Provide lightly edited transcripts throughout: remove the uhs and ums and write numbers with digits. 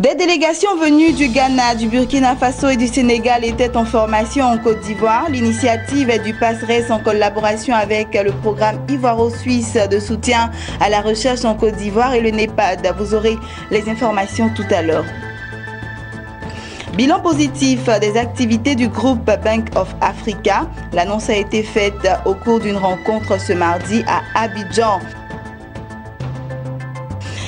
Des délégations venues du Ghana, du Burkina Faso et du Sénégal étaient en formation en Côte d'Ivoire. L'initiative est du PASRES en collaboration avec le programme Ivoiro-Suisse de soutien à la recherche en Côte d'Ivoire et le NEPAD. Vous aurez les informations tout à l'heure. Bilan positif des activités du groupe Bank of Africa. L'annonce a été faite au cours d'une rencontre ce mardi à Abidjan.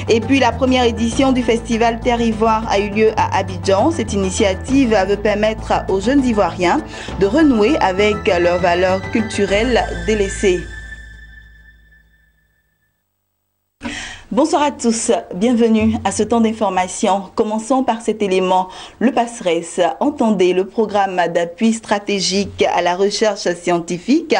Et puis la première édition du festival Terre Ivoire a eu lieu à Abidjan. Cette initiative veut permettre aux jeunes Ivoiriens de renouer avec leurs valeurs culturelles délaissées. Bonsoir à tous, bienvenue à ce temps d'information. Commençons par cet élément, le PASRES. Entendez le programme d'appui stratégique à la recherche scientifique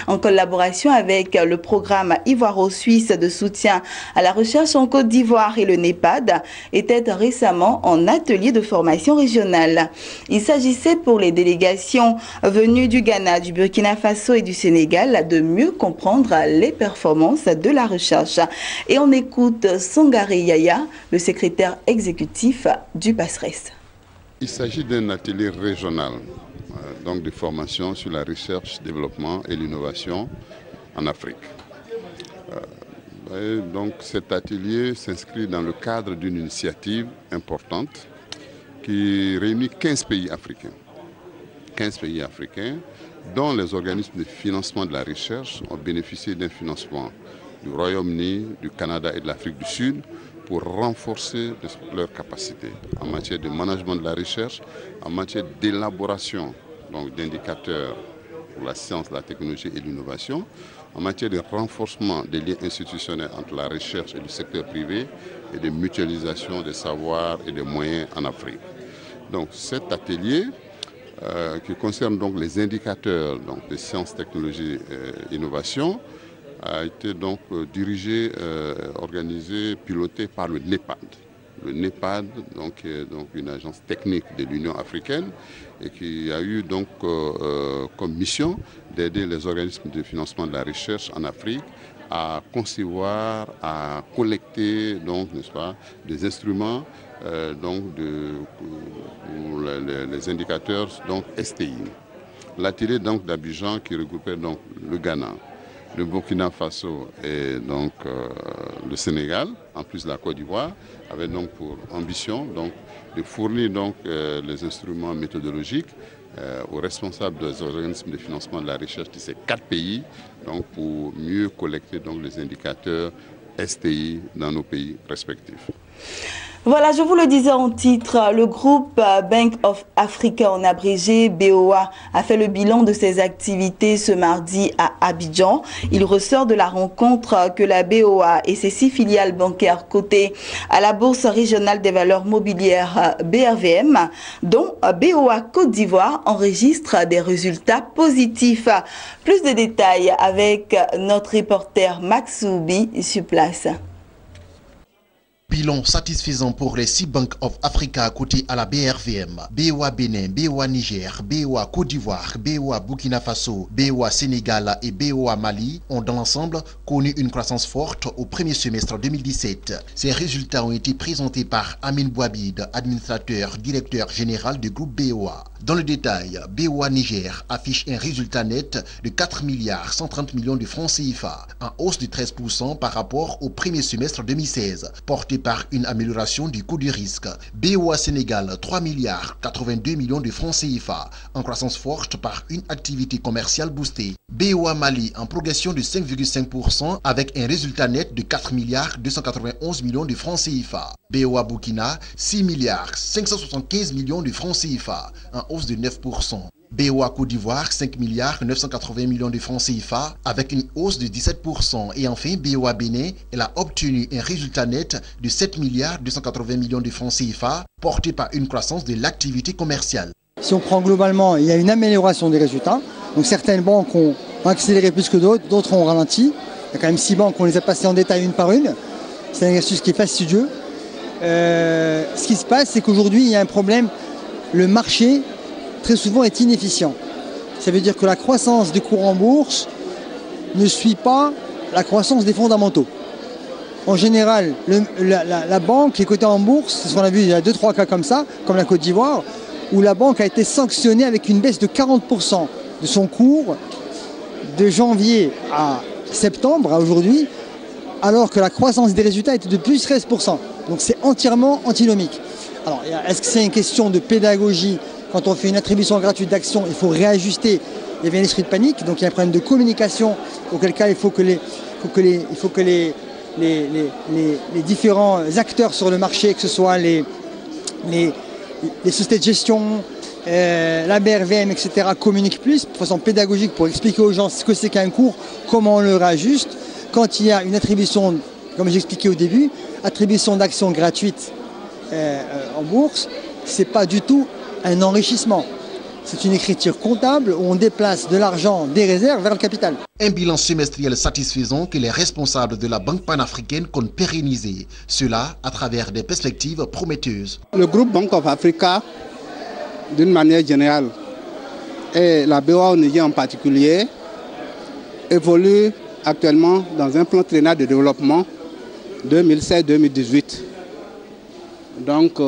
en collaboration avec le programme Ivoiro-Suisse de soutien à la recherche en Côte d'Ivoire et le NEPAD était récemment en atelier de formation régionale. Il s'agissait pour les délégations venues du Ghana, du Burkina Faso et du Sénégal de mieux comprendre les performances de la recherche. Et on écoute Sangare Yaya, le secrétaire exécutif du PASRES. Il s'agit d'un atelier régional donc de formation sur la recherche, développement et l'innovation en Afrique. Donc cet atelier s'inscrit dans le cadre d'une initiative importante qui réunit 15 pays africains. 15 pays africains dont les organismes de financement de la recherche ont bénéficié d'un financement du Royaume-Uni, du Canada et de l'Afrique du Sud pour renforcer leurs capacités en matière de management de la recherche, en matière d'élaboration d'indicateurs pour la science, la technologie et l'innovation, en matière de renforcement des liens institutionnels entre la recherche et le secteur privé et de mutualisation des savoirs et des moyens en Afrique. Donc cet atelier qui concerne donc les indicateurs de sciences, technologie et innovation a été donc dirigé, organisé, piloté par le NEPAD. Le NEPAD est donc une agence technique de l'Union africaine et qui a eu donc comme mission d'aider les organismes de financement de la recherche en Afrique à concevoir, à collecter n'est-ce pas, des instruments pour les indicateurs STI. L'atelier d'Abidjan qui regroupait donc le Ghana, le Burkina Faso et donc le Sénégal, en plus de la Côte d'Ivoire, avait donc pour ambition de fournir les instruments méthodologiques aux responsables des organismes de financement de la recherche de ces 4 pays, pour mieux collecter les indicateurs STI dans nos pays respectifs. Voilà, je vous le disais en titre, le groupe Bank of Africa, en abrégé BOA, a fait le bilan de ses activités ce mardi à Abidjan. Il ressort de la rencontre que la BOA et ses 6 filiales bancaires cotées à la Bourse régionale des valeurs mobilières BRVM, dont BOA Côte d'Ivoire enregistre des résultats positifs. Plus de détails avec notre reporter Max Soubi sur place. Bilan satisfaisant pour les 6 Bank of Africa côté à la BRVM, BOA Bénin, BOA Niger, BOA Côte d'Ivoire, BOA Burkina Faso, BOA Sénégal et BOA Mali ont dans l'ensemble connu une croissance forte au premier semestre 2017. Ces résultats ont été présentés par Amin Bouabid, administrateur, directeur général du groupe BOA. Dans le détail, BOA Niger affiche un résultat net de 4 130 millions de francs CFA, en hausse de 13% par rapport au premier semestre 2016, porté par une amélioration du coût du risque. BOA Sénégal, 3 82 millions de francs CFA, en croissance forte par une activité commerciale boostée. BOA Mali, en progression de 5,5% avec un résultat net de 4 291 millions de francs CFA. BOA Burkina, 6 575 millions de francs CFA, en hausse de 9%. BOA Côte d'Ivoire, 5 980 millions de francs CFA avec une hausse de 17%. Et enfin, BOA Bénin, elle a obtenu un résultat net de 7 280 millions de francs CFA porté par une croissance de l'activité commerciale. Si on prend globalement, il y a une amélioration des résultats. Donc certaines banques ont accéléré plus que d'autres, d'autres ont ralenti. Il y a quand même 6 banques, on les a passées en détail une par une. C'est un exercice qui est fastidieux. Ce qui se passe, c'est qu'aujourd'hui, il y a un problème. Le marché, très souvent, est inefficient. Ça veut dire que la croissance des cours en bourse ne suit pas la croissance des fondamentaux. En général, la banque est cotée en bourse, c'est ce qu'on a vu, il y a 2-3 cas comme ça, comme la Côte d'Ivoire, où la banque a été sanctionnée avec une baisse de 40% de son cours de janvier à septembre, à aujourd'hui, alors que la croissance des résultats était de plus 13%. Donc c'est entièrement antinomique. Alors, est-ce que c'est une question de pédagogie? Quand on fait une attribution gratuite d'actions, il faut réajuster. Il y avait un esprit de panique, donc il y a un problème de communication, auquel cas il faut que les différents acteurs sur le marché, que ce soit les sociétés de gestion, la BRVM, etc., communiquent plus de façon pédagogique pour expliquer aux gens ce que c'est qu'un cours, comment on le réajuste. Quand il y a une attribution, comme j'expliquais au début, attribution d'actions gratuites en bourse, ce n'est pas du tout un enrichissement. C'est une écriture comptable où on déplace de l'argent des réserves vers le capital. Un bilan semestriel satisfaisant que les responsables de la Banque panafricaine comptent pérenniser. Cela à travers des perspectives prometteuses. Le groupe Bank of Africa, d'une manière générale, et la BOA au Niger en particulier, évolue actuellement dans un plan triennal de développement 2016-2018. Donc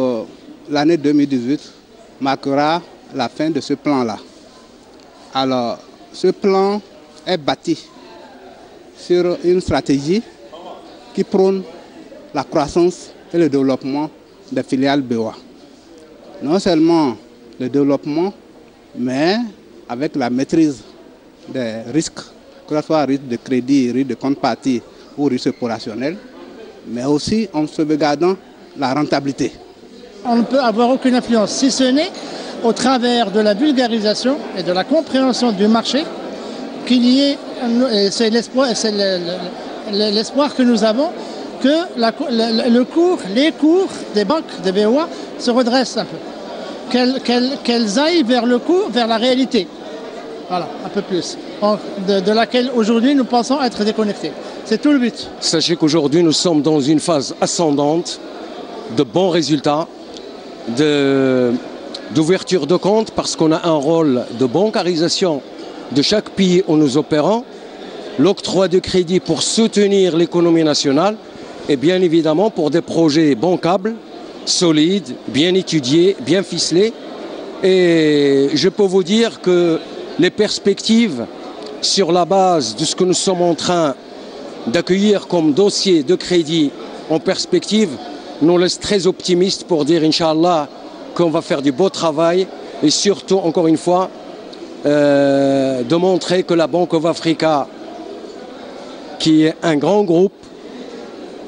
l'année 2018 marquera la fin de ce plan-là. Alors, ce plan est bâti sur une stratégie qui prône la croissance et le développement des filiales BOA. Non seulement le développement, mais avec la maîtrise des risques, que ce soit risque de crédit, risque de contrepartie ou risque opérationnel, mais aussi en sauvegardant la rentabilité. On ne peut avoir aucune influence, si ce n'est au travers de la vulgarisation et de la compréhension du marché qu'il y ait, c'est l'espoir que nous avons, que les cours des banques, des BOA, se redressent un peu, qu'elles aillent vers le cours, vers la réalité, voilà, un peu plus, de laquelle aujourd'hui nous pensons être déconnectés. C'est tout le but. Sachez qu'aujourd'hui nous sommes dans une phase ascendante de bons résultats, d'ouverture de compte, parce qu'on a un rôle de bancarisation de chaque pays où nous opérons, l'octroi de crédit pour soutenir l'économie nationale et bien évidemment pour des projets bancables, solides, bien étudiés, bien ficelés. Et je peux vous dire que les perspectives sur la base de ce que nous sommes en train d'accueillir comme dossier de crédit en perspective nous laissent très optimistes pour dire, Inch'Allah, qu'on va faire du beau travail et surtout, encore une fois, de montrer que la Bank of Africa, qui est un grand groupe,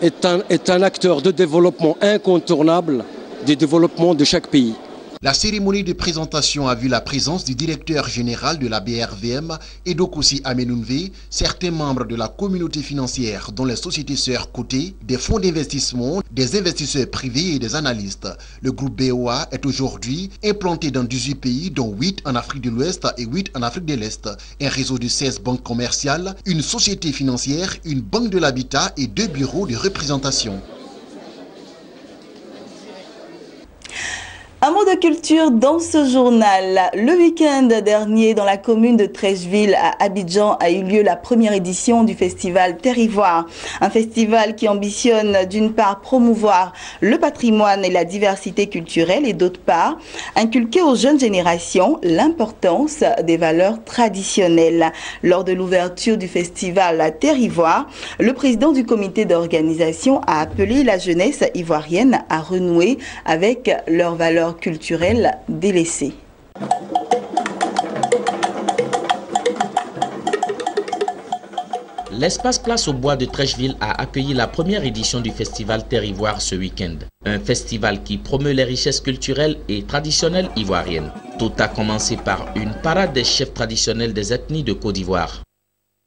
est un acteur de développement incontournable du développement de chaque pays. La cérémonie de présentation a vu la présence du directeur général de la BRVM, Edokosi Amenunve, certains membres de la communauté financière dont les sociétés sœurs cotées, des fonds d'investissement, des investisseurs privés et des analystes. Le groupe BOA est aujourd'hui implanté dans 18 pays, dont 8 en Afrique de l'Ouest et 8 en Afrique de l'Est. Un réseau de 16 banques commerciales, une société financière, une banque de l'habitat et 2 bureaux de représentation. Un mot de culture dans ce journal. Le week-end dernier, dans la commune de Treichville à Abidjan, a eu lieu la première édition du festival Terre Ivoire. Un festival qui ambitionne d'une part promouvoir le patrimoine et la diversité culturelle et d'autre part inculquer aux jeunes générations l'importance des valeurs traditionnelles. Lors de l'ouverture du festival Terre Ivoire, le président du comité d'organisation a appelé la jeunesse ivoirienne à renouer avec leurs valeurs culturelles délaissées. L'espace Place au Bois de Treichville a accueilli la première édition du festival Terre Ivoire ce week-end. Un festival qui promeut les richesses culturelles et traditionnelles ivoiriennes. Tout a commencé par une parade des chefs traditionnels des ethnies de Côte d'Ivoire.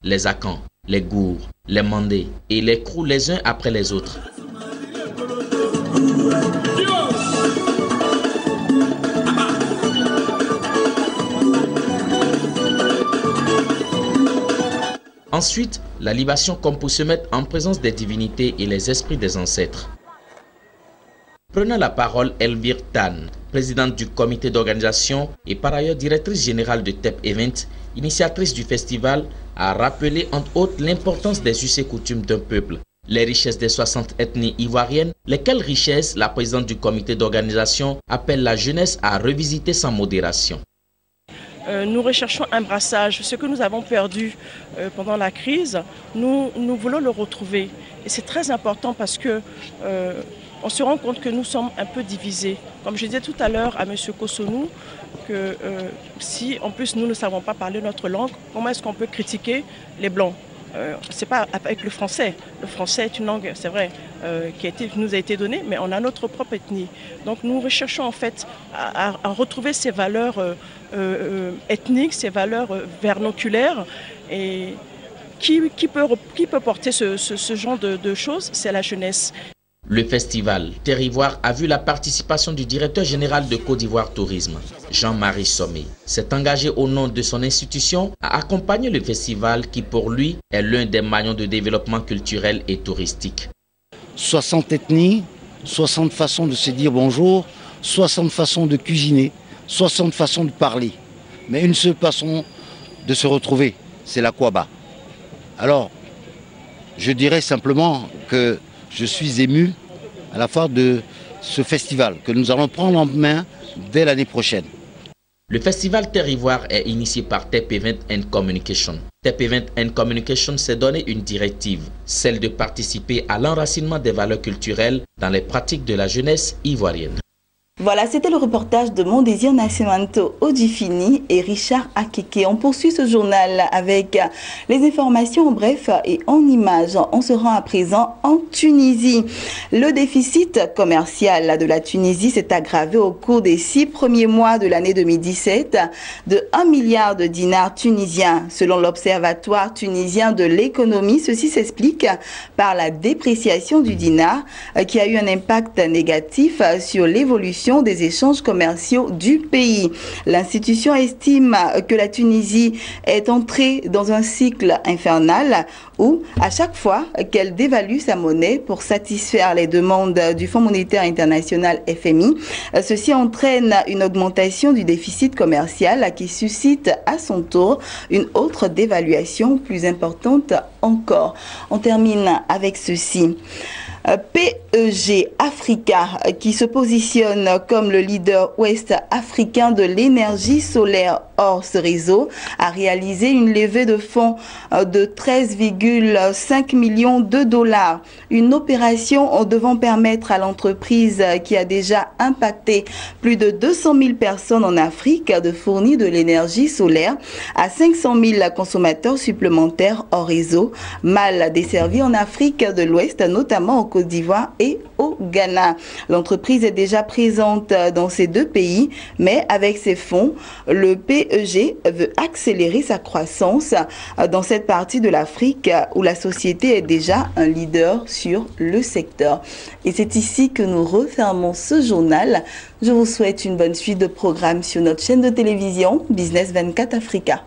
Les Akans, les Gours, les Mandés et les Krou les uns après les autres. Ensuite, la libation comme pour se mettre en présence des divinités et les esprits des ancêtres. Prenant la parole, Elvire Tan, présidente du comité d'organisation et par ailleurs directrice générale de TEP Event, initiatrice du festival, a rappelé entre autres l'importance des us et coutumes d'un peuple Les richesses des 60 ethnies ivoiriennes, lesquelles richesses la présidente du comité d'organisation appelle la jeunesse à revisiter sans modération. Nous recherchons un brassage. Ce que nous avons perdu pendant la crise, nous voulons le retrouver. Et c'est très important parce que on se rend compte que nous sommes un peu divisés. Comme je disais tout à l'heure à M. Kosonou, que si en plus nous ne savons pas parler notre langue, comment est-ce qu'on peut critiquer les Blancs? C'est pas avec le français. Le français est une langue, c'est vrai, qui nous a été donnée, mais on a notre propre ethnie. Donc nous recherchons en fait à retrouver ces valeurs ethniques, ces valeurs vernaculaires. Et qui peut porter ce genre de choses? C'est la jeunesse. Le festival Terrivoire a vu la participation du directeur général de Côte d'Ivoire Tourisme, Jean-Marie Sommet. S'est engagé au nom de son institution à accompagner le festival qui pour lui est l'un des maillons de développement culturel et touristique. 60 ethnies, 60 façons de se dire bonjour, 60 façons de cuisiner, 60 façons de parler. Mais une seule façon de se retrouver, c'est la Kwaba. Alors, je dirais simplement que je suis ému à la fois de ce festival que nous allons prendre en main dès l'année prochaine. Le festival Terrivoire est initié par TEP Event and Communication. TEP Event and Communication s'est donné une directive, celle de participer à l'enracinement des valeurs culturelles dans les pratiques de la jeunesse ivoirienne. Voilà, c'était le reportage de Mon Désir Nascimento Odifini et Richard Akeke. On poursuit ce journal avec les informations en bref et en images. On se rend à présent en Tunisie. Le déficit commercial de la Tunisie s'est aggravé au cours des 6 premiers mois de l'année 2017 de 1 milliard de dinars tunisiens. Selon l'Observatoire tunisien de l'économie, ceci s'explique par la dépréciation du dinar qui a eu un impact négatif sur l'évolution des échanges commerciaux du pays. L'institution estime que la Tunisie est entrée dans un cycle infernal où, à chaque fois qu'elle dévalue sa monnaie pour satisfaire les demandes du Fonds monétaire international FMI, ceci entraîne une augmentation du déficit commercial qui suscite à son tour une autre dévaluation plus importante encore. On termine avec ceci. PEG Africa, qui se positionne comme le leader ouest africain de l'énergie solaire hors ce réseau, a réalisé une levée de fonds de 13,5 millions de dollars. Une opération devant permettre à l'entreprise qui a déjà impacté plus de 200 000 personnes en Afrique de fournir de l'énergie solaire à 500 000 consommateurs supplémentaires hors réseau, mal desservis en Afrique de l'Ouest, notamment en Côte d'Ivoire et au Ghana. L'entreprise est déjà présente dans ces deux pays, mais avec ces fonds, le PEG veut accélérer sa croissance dans cette partie de l'Afrique où la société est déjà un leader sur le secteur. Et c'est ici que nous refermons ce journal. Je vous souhaite une bonne suite de programmes sur notre chaîne de télévision Business 24 Africa.